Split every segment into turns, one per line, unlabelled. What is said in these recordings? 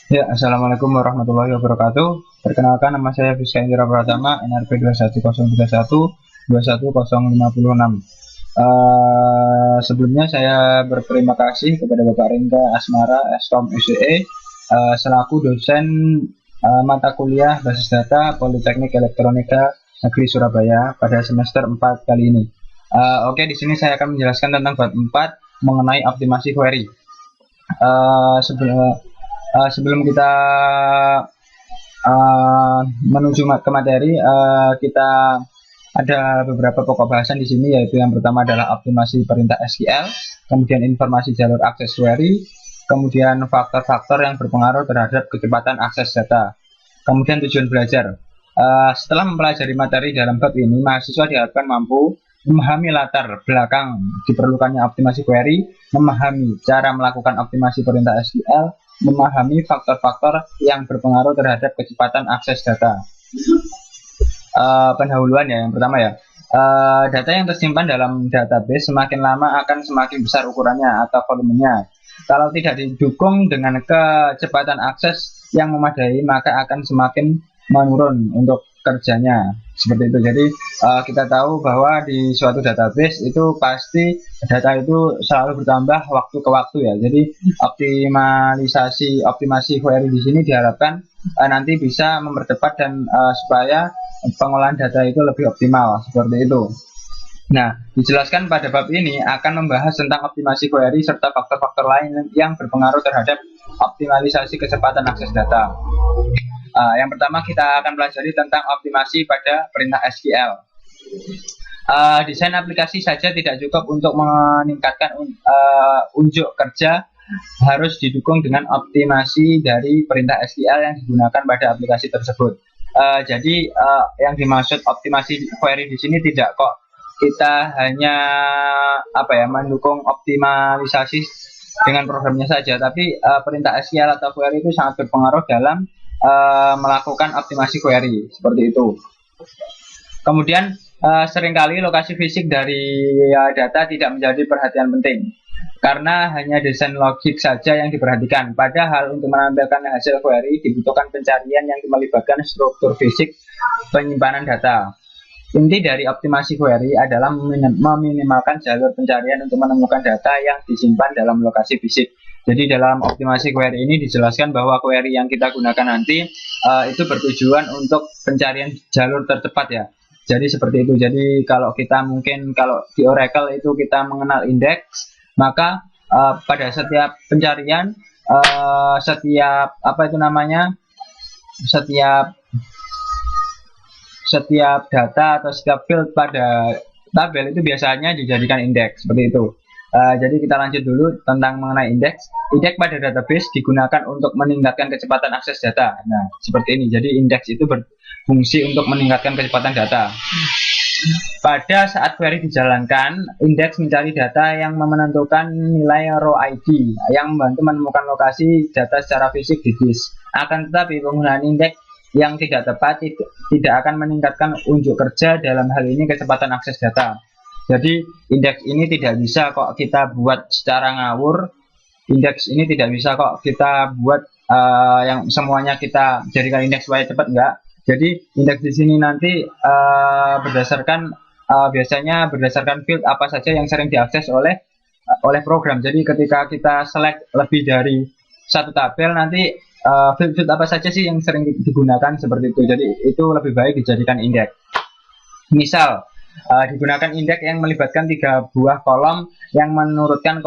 Ya, Assalamualaikum warahmatullahi wabarakatuh. Perkenalkan, nama saya Fiska Indra Pratama, NRP 21031 21056. Sebelumnya saya berterima kasih kepada Bapak Ringga Asmara, Eskom UCE, selaku dosen mata kuliah Basis Data Politeknik Elektronika Negeri Surabaya pada semester 4 kali ini. Oke, di sini saya akan menjelaskan tentang bab 4 mengenai optimasi query. Sebelum kita menuju ke materi, kita ada beberapa pokok bahasan di sini, yaitu yang pertama adalah optimasi perintah SQL, kemudian informasi jalur akses query, kemudian faktor-faktor yang berpengaruh terhadap kecepatan akses data, kemudian tujuan belajar. Setelah mempelajari materi dalam bab ini, mahasiswa diharapkan mampu memahami latar belakang diperlukannya optimasi query, memahami cara melakukan optimasi perintah SQL, memahami faktor-faktor yang berpengaruh terhadap kecepatan akses data. Pendahuluan ya, yang pertama ya. Data yang tersimpan dalam database semakin lama akan semakin besar ukurannya atau volumenya. Kalau tidak didukung dengan kecepatan akses yang memadai, maka akan semakin menurun untuk kerjanya. Seperti itu. Jadi kita tahu bahwa di suatu database itu pasti data itu selalu bertambah waktu ke waktu ya. Jadi optimasi query di sini diharapkan nanti bisa mempercepat dan supaya pengolahan data itu lebih optimal, seperti itu. Nah, dijelaskan pada bab ini akan membahas tentang optimasi query serta faktor-faktor lain yang berpengaruh terhadap optimalisasi kecepatan akses data. Yang pertama kita akan pelajari tentang optimasi pada perintah SQL. Desain aplikasi saja tidak cukup untuk meningkatkan unjuk kerja, harus didukung dengan optimasi dari perintah SQL yang digunakan pada aplikasi tersebut. Jadi yang dimaksud optimasi query di sini tidak kok kita hanya mendukung optimalisasi dengan programnya saja, tapi perintah SQL atau query itu sangat berpengaruh dalam melakukan optimasi query, seperti itu. Kemudian seringkali lokasi fisik dari data tidak menjadi perhatian penting karena hanya desain logik saja yang diperhatikan. Padahal untuk menampilkan hasil query dibutuhkan pencarian yang melibatkan struktur fisik penyimpanan data. Inti dari optimasi query adalah meminimalkan jalur pencarian untuk menemukan data yang disimpan dalam lokasi fisik. Jadi dalam optimasi query ini dijelaskan bahwa query yang kita gunakan nanti itu bertujuan untuk pencarian jalur tercepat ya. Jadi seperti itu. Jadi kalau kita mungkin kalau di Oracle itu kita mengenal indeks, maka pada setiap pencarian setiap data atau setiap field pada tabel itu biasanya dijadikan indeks, seperti itu. Jadi kita lanjut dulu tentang mengenai indeks. Indeks pada database digunakan untuk meningkatkan kecepatan akses data. Nah, seperti ini. Jadi indeks itu berfungsi untuk meningkatkan kecepatan data. Pada saat query dijalankan, indeks mencari data yang menentukan nilai row ID yang membantu menemukan lokasi data secara fisik di disk. Akan tetapi penggunaan indeks yang tidak tepat tidak akan meningkatkan unjuk kerja, dalam hal ini kecepatan akses data. Jadi indeks ini tidak bisa kok kita buat secara ngawur. Indeks ini tidak bisa kok kita buat yang semuanya kita jadikan indeks supaya cepat, enggak. Jadi indeks di sini nanti biasanya berdasarkan field apa saja yang sering diakses oleh program. Jadi ketika kita select lebih dari satu tabel, nanti field apa saja sih yang sering digunakan, seperti itu. Jadi itu lebih baik dijadikan indeks. Misal digunakan indeks yang melibatkan 3 buah kolom yang mengurutkan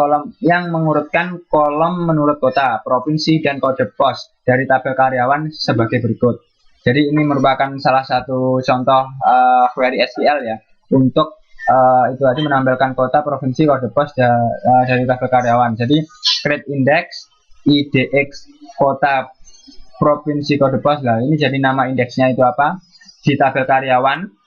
kolom menurut kota, provinsi, dan kode pos dari tabel karyawan sebagai berikut. Jadi ini merupakan salah satu contoh query SQL ya, untuk itu tadi menampilkan kota, provinsi, kode pos dari tabel karyawan. Jadi create index IDX kota, provinsi, kode pos. Lah ini jadi nama indeksnya itu apa di tabel karyawan.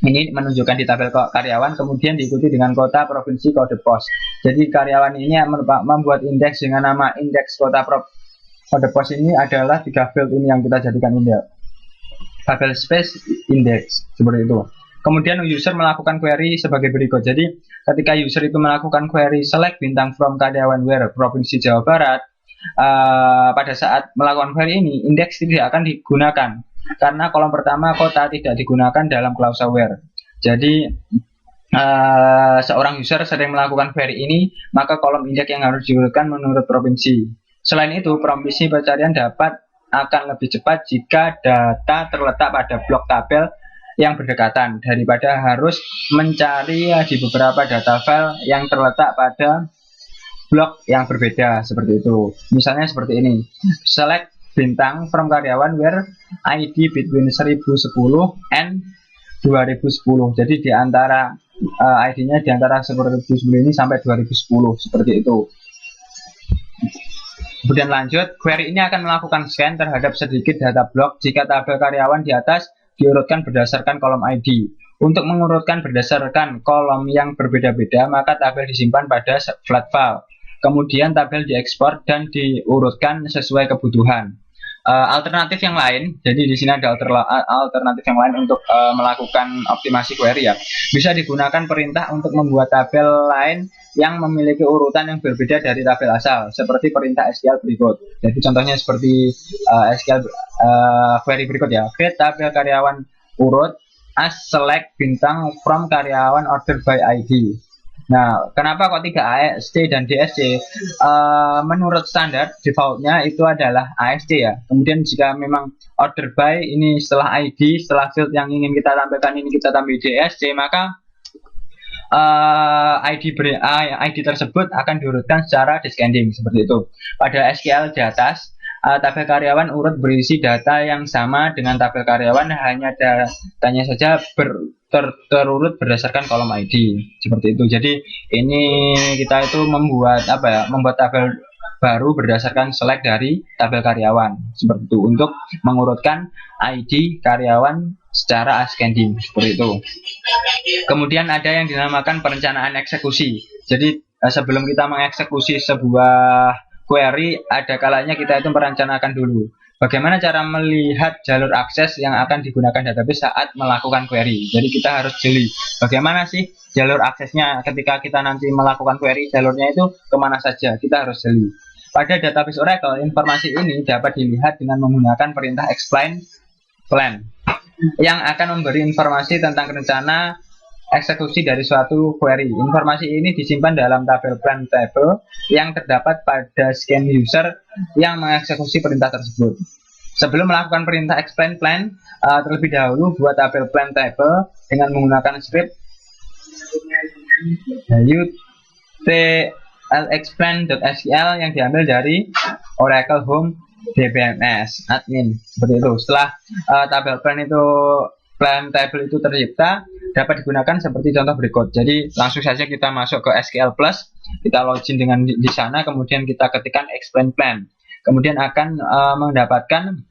Ini menunjukkan di tabel karyawan, kemudian diikuti dengan kota, provinsi, kode pos. Jadi karyawan ini membuat indeks dengan nama indeks kota, kode pos. Ini adalah 3 field ini yang kita jadikan indeks. Tabel space index, seperti itu. Kemudian user melakukan query sebagai berikut. Jadi ketika user itu melakukan query select bintang from karyawan where provinsi Jawa Barat, pada saat melakukan query ini indeks tidak akan digunakan karena kolom pertama kota tidak digunakan dalam klausa where. Jadi seorang user sering melakukan query ini, maka kolom indeks yang harus diurutkan menurut provinsi. Selain itu, provinsi pencarian akan lebih cepat jika data terletak pada blok tabel yang berdekatan daripada harus mencari di beberapa data file yang terletak pada blok yang berbeda seperti itu. Misalnya seperti ini. Select bintang from karyawan where ID between 1010 and 2010. Jadi di antara ID-nya di antara 1010 ini sampai 2010 seperti itu. Kemudian lanjut, query ini akan melakukan scan terhadap sedikit data blok jika tabel karyawan di atas diurutkan berdasarkan kolom ID. Untuk mengurutkan berdasarkan kolom yang berbeda-beda, maka tabel disimpan pada flat file. Kemudian tabel diekspor dan diurutkan sesuai kebutuhan. Alternatif yang lain, jadi di sini ada alternatif yang lain untuk melakukan optimasi query ya. Bisa digunakan perintah untuk membuat tabel lain yang memiliki urutan yang berbeda dari tabel asal, seperti perintah SQL berikut. Jadi contohnya seperti SQL query berikut ya. Create tabel karyawan urut as select bintang from karyawan order by ID. Nah, kenapa kok 3 AST dan DSC? Menurut standar defaultnya itu adalah AST ya. Kemudian jika memang order by ini setelah ID, setelah field yang ingin kita tampilkan ini kita tambah DSC, maka ID tersebut akan diurutkan secara descending seperti itu. Pada SQL di atas, tabel karyawan urut berisi data yang sama dengan tabel karyawan, hanya datanya saja terurut berdasarkan kolom ID seperti itu. Jadi ini kita itu membuat membuat tabel baru berdasarkan select dari tabel karyawan seperti itu untuk mengurutkan ID karyawan secara ascending seperti itu. Kemudian ada yang dinamakan perencanaan eksekusi. Jadi sebelum kita mengeksekusi sebuah query, ada kalanya kita itu merencanakan dulu bagaimana cara melihat jalur akses yang akan digunakan database saat melakukan query. Jadi kita harus jeli bagaimana sih jalur aksesnya ketika kita nanti melakukan query, jalurnya itu kemana saja, kita harus jeli. Pada database Oracle, informasi ini dapat dilihat dengan menggunakan perintah explain plan yang akan memberi informasi tentang rencana eksekusi dari suatu query. Informasi ini disimpan dalam tabel plan table yang terdapat pada scan user yang mengeksekusi perintah tersebut. Sebelum melakukan perintah explain plan, terlebih dahulu buat tabel plan table dengan menggunakan script utlexplain.sql yang diambil dari Oracle Home DBMS admin seperti itu. Setelah tabel plan table itu tercipta, dapat digunakan seperti contoh berikut. Jadi langsung saja kita masuk ke SQL Plus, kita login dengan di sana, kemudian kita ketikkan explain plan, kemudian akan mendapatkan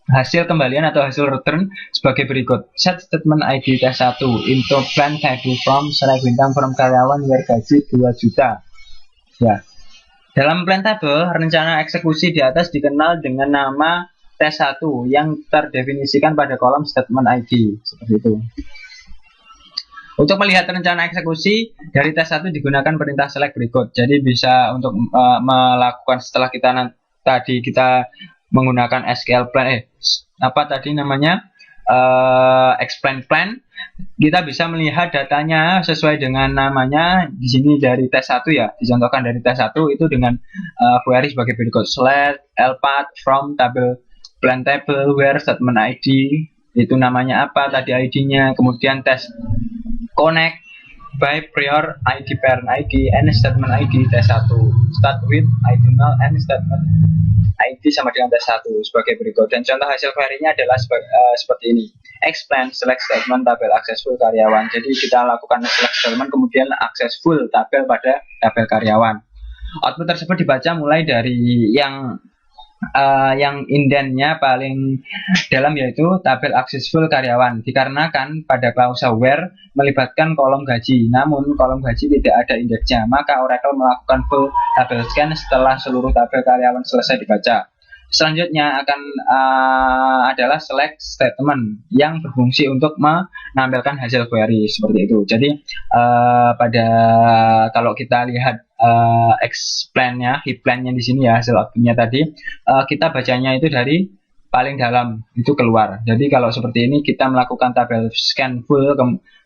hasil kembalian atau hasil return sebagai berikut. Set statement ID T1 into plan table from select bintang from karyawan where gaji 2 juta. Ya. Dalam plan table, rencana eksekusi di atas dikenal dengan nama T1 yang terdefinisikan pada kolom statement ID seperti itu. Untuk melihat rencana eksekusi dari T1 digunakan perintah select berikut. Jadi bisa untuk melakukan setelah kita tadi kita menggunakan SQL plan explain plan, kita bisa melihat datanya sesuai dengan namanya di sini dari T1 ya, dicontohkan dari T1 itu dengan query sebagai berikut. Select lpath from table plan table where statement ID, itu namanya apa tadi ID-nya, kemudian test connect by prior ID parent ID and statement ID T1. Start with ID null and statement ID sama dengan T1 sebagai berikut. Dan contoh hasil query-nya adalah seperti ini. Explain select statement tabel successful karyawan. Jadi kita lakukan select statement kemudian successful tabel pada tabel karyawan. Output tersebut dibaca mulai dari yang indennya paling dalam, yaitu tabel successful karyawan, dikarenakan pada klausa where melibatkan kolom gaji, namun kolom gaji tidak ada indeksnya, maka Oracle melakukan full tabel scan setelah seluruh tabel karyawan selesai dibaca. Selanjutnya akan adalah select statement yang berfungsi untuk menampilkan hasil query seperti itu. Jadi kalau kita lihat explain-nya, hip-plan-nya di sini ya, hasil outputnya tadi, kita bacanya itu dari paling dalam itu keluar. Jadi kalau seperti ini kita melakukan tabel scan full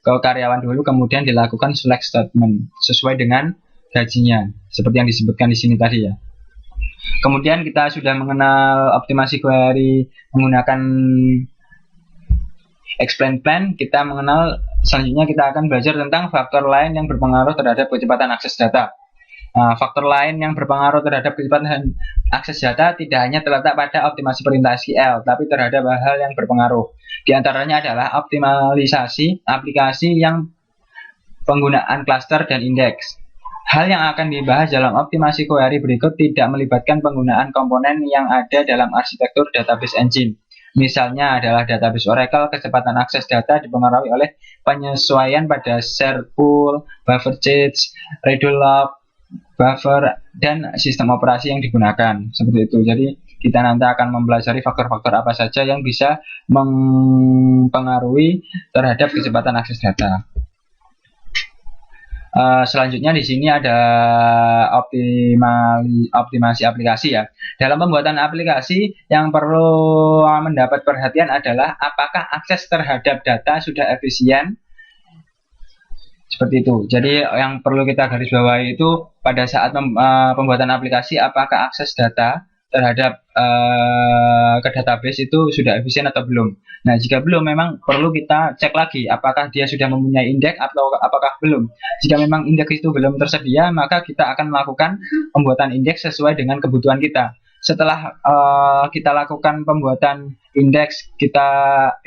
ke karyawan dulu, kemudian dilakukan select statement sesuai dengan gajinya, seperti yang disebutkan di sini tadi ya. Kemudian kita sudah mengenal optimasi query menggunakan explain plan, kita mengenal selanjutnya kita akan belajar tentang faktor lain yang berpengaruh terhadap kecepatan akses data. Faktor lain yang berpengaruh terhadap kecepatan akses data tidak hanya terletak pada optimasi perintah SQL, tapi terhadap hal yang berpengaruh. Di antaranya adalah optimalisasi aplikasi yang penggunaan cluster dan indeks. Hal yang akan dibahas dalam optimasi query berikut tidak melibatkan penggunaan komponen yang ada dalam arsitektur database engine. Misalnya adalah database Oracle, kecepatan akses data dipengaruhi oleh penyesuaian pada share pool, buffer change, redo log, buffer, dan sistem operasi yang digunakan. Seperti itu. Jadi kita nanti akan mempelajari faktor-faktor apa saja yang bisa mempengaruhi terhadap kecepatan akses data. Selanjutnya di sini ada optimasi aplikasi ya. Dalam pembuatan aplikasi yang perlu mendapat perhatian adalah apakah akses terhadap data sudah efisien. Seperti itu. Jadi yang perlu kita garis bawahi itu pada saat pembuatan aplikasi, apakah akses data terhadap ke database itu sudah efisien atau belum. Nah, jika belum, memang perlu kita cek lagi apakah dia sudah mempunyai indeks atau apakah belum. Jika memang indeks itu belum tersedia, maka kita akan melakukan pembuatan indeks sesuai dengan kebutuhan kita. Setelah kita lakukan pembuatan indeks, kita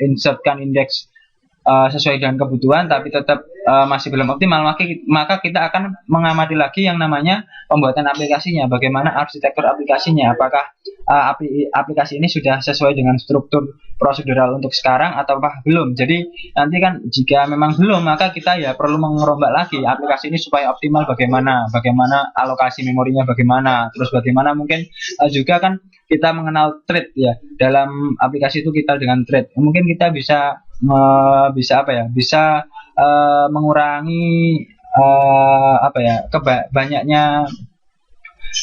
insertkan indeks sesuai dengan kebutuhan tapi tetap masih belum optimal, maka kita akan mengamati lagi yang namanya pembuatan aplikasinya, bagaimana arsitektur aplikasinya, apakah aplikasi ini sudah sesuai dengan struktur prosedural untuk sekarang ataukah belum. Jadi nanti kan jika memang belum, maka kita ya perlu merombak lagi aplikasi ini supaya optimal, bagaimana alokasi memorinya, bagaimana, terus bagaimana mungkin juga kan kita mengenal thread ya, dalam aplikasi itu kita dengan thread mungkin kita bisa mengurangi banyaknya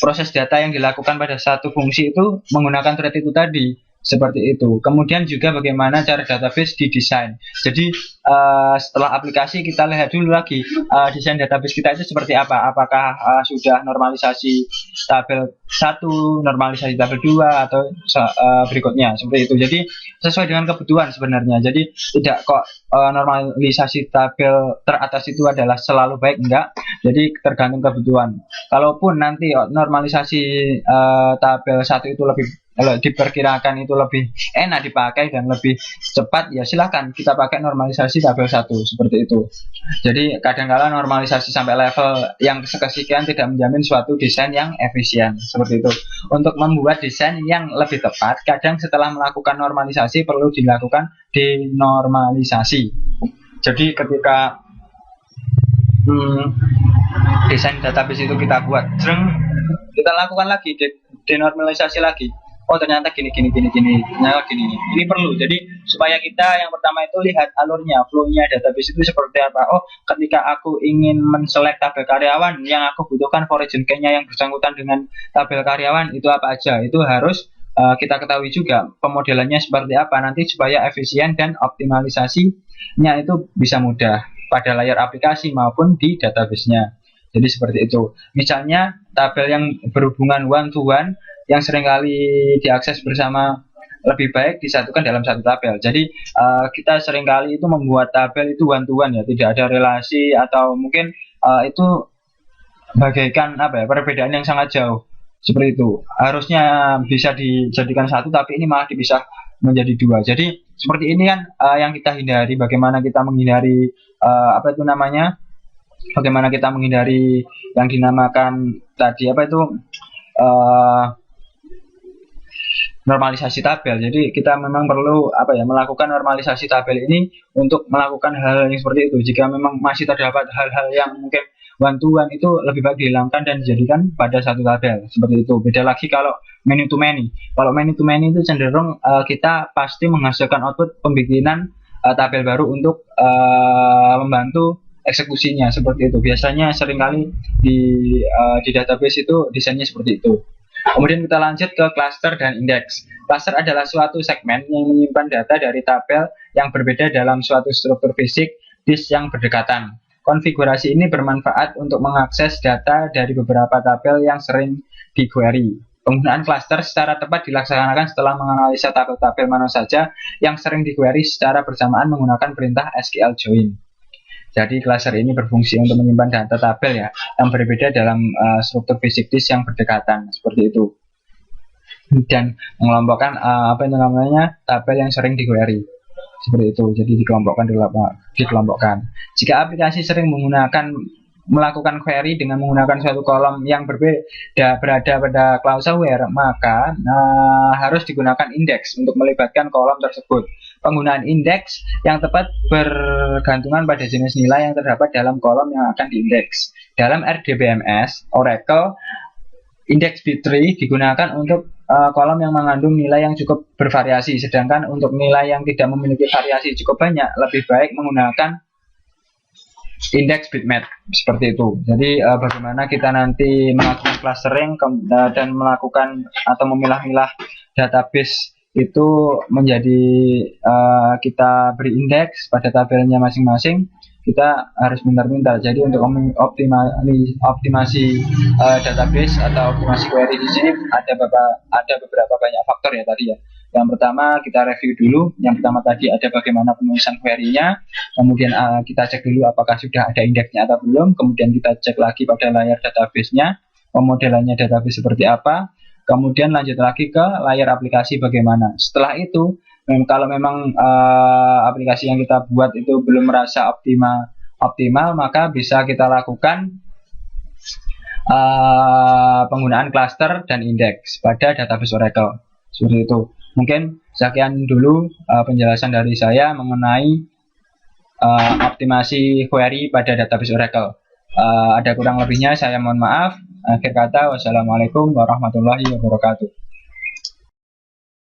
proses data yang dilakukan pada satu fungsi itu menggunakan thread itu tadi. Seperti itu. Kemudian juga bagaimana cara database didesain. Jadi setelah aplikasi kita lihat dulu lagi desain database kita itu seperti apa. Apakah sudah normalisasi tabel 1, normalisasi tabel 2 atau berikutnya seperti itu. Jadi sesuai dengan kebutuhan sebenarnya. Jadi tidak kok normalisasi tabel teratas itu adalah selalu baik, enggak. Jadi tergantung kebutuhan. Kalaupun nanti normalisasi tabel 1 itu lebih diperkirakan itu lebih enak dipakai dan lebih cepat, ya silahkan kita pakai normalisasi tabel 1 seperti itu. Jadi kadang-kala normalisasi sampai level yang kesekian tidak menjamin suatu desain yang efisien seperti itu. Untuk membuat desain yang lebih tepat, kadang setelah melakukan normalisasi perlu dilakukan denormalisasi. Jadi ketika desain database itu kita buat, kita lakukan lagi denormalisasi lagi. Oh ternyata gini. Ini perlu. Jadi supaya kita yang pertama itu lihat alurnya, flow-nya database itu seperti apa. Oh, ketika aku ingin menselect tabel karyawan, yang aku butuhkan foreign key-nya yang bersangkutan dengan tabel karyawan itu apa aja. Itu harus kita ketahui juga pemodelannya seperti apa nanti supaya efisien dan optimalisasinya itu bisa mudah pada layar aplikasi maupun di database-nya. Jadi seperti itu. Misalnya tabel yang berhubungan one to one yang seringkali diakses bersama lebih baik disatukan dalam satu tabel. Jadi kita seringkali itu membuat tabel itu one to one ya, tidak ada relasi atau mungkin itu bagaikan perbedaan yang sangat jauh. Seperti itu. Harusnya bisa dijadikan satu tapi ini malah dipisah menjadi dua. Jadi seperti ini kan yang kita hindari. Bagaimana kita menghindari bagaimana kita menghindari yang dinamakan tadi normalisasi tabel. Jadi kita memang perlu melakukan normalisasi tabel ini untuk melakukan hal-hal yang seperti itu. Jika memang masih terdapat hal-hal yang mungkin one to one itu lebih baik dihilangkan dan dijadikan pada satu tabel. Seperti itu. Beda lagi kalau many to many. Kalau many to many itu cenderung kita pasti menghasilkan output pembikinan tabel baru untuk membantu eksekusinya seperti itu. Biasanya seringkali di database itu desainnya seperti itu. Kemudian kita lanjut ke cluster dan indeks. Cluster adalah suatu segmen yang menyimpan data dari tabel yang berbeda dalam suatu struktur fisik disk yang berdekatan. Konfigurasi ini bermanfaat untuk mengakses data dari beberapa tabel yang sering di-query. Penggunaan cluster secara tepat dilaksanakan setelah menganalisa tabel-tabel mana saja yang sering di-query secara bersamaan menggunakan perintah SQL join. Jadi cluster ini berfungsi untuk menyimpan data tabel ya yang berbeda dalam struktur fisik disk yang berdekatan seperti itu, dan mengelompokkan tabel yang sering di-query seperti itu. Jadi dikelompokkan. Jika aplikasi sering melakukan query dengan menggunakan suatu kolom yang berbeda berada pada klausa where, maka harus digunakan indeks untuk melibatkan kolom tersebut. Penggunaan indeks yang tepat bergantungan pada jenis nilai yang terdapat dalam kolom yang akan diindeks. Dalam RDBMS Oracle, indeks bit-tree digunakan untuk kolom yang mengandung nilai yang cukup bervariasi, sedangkan untuk nilai yang tidak memiliki variasi cukup banyak, lebih baik menggunakan indeks bitmap seperti itu. Jadi bagaimana kita nanti melakukan clustering dan melakukan atau memilah-milah database itu menjadi kita beri indeks pada tabelnya masing-masing, kita harus pintar-pintar. Jadi untuk optimasi database atau optimasi query di sini ada beberapa banyak faktor ya tadi ya. Yang pertama kita review dulu. Yang pertama tadi ada bagaimana penulisan query-nya. Kemudian kita cek dulu apakah sudah ada indeksnya atau belum. Kemudian kita cek lagi pada layar database-nya, pemodelannya database seperti apa. Kemudian lanjut lagi ke layar aplikasi bagaimana. Setelah itu, kalau memang aplikasi yang kita buat itu belum merasa optimal, maka bisa kita lakukan penggunaan cluster dan indeks pada database Oracle. Seperti itu. Mungkin sekian dulu penjelasan dari saya mengenai optimasi query pada database Oracle. Ada kurang lebihnya saya mohon maaf. Akhir kata, wassalamualaikum warahmatullahi wabarakatuh.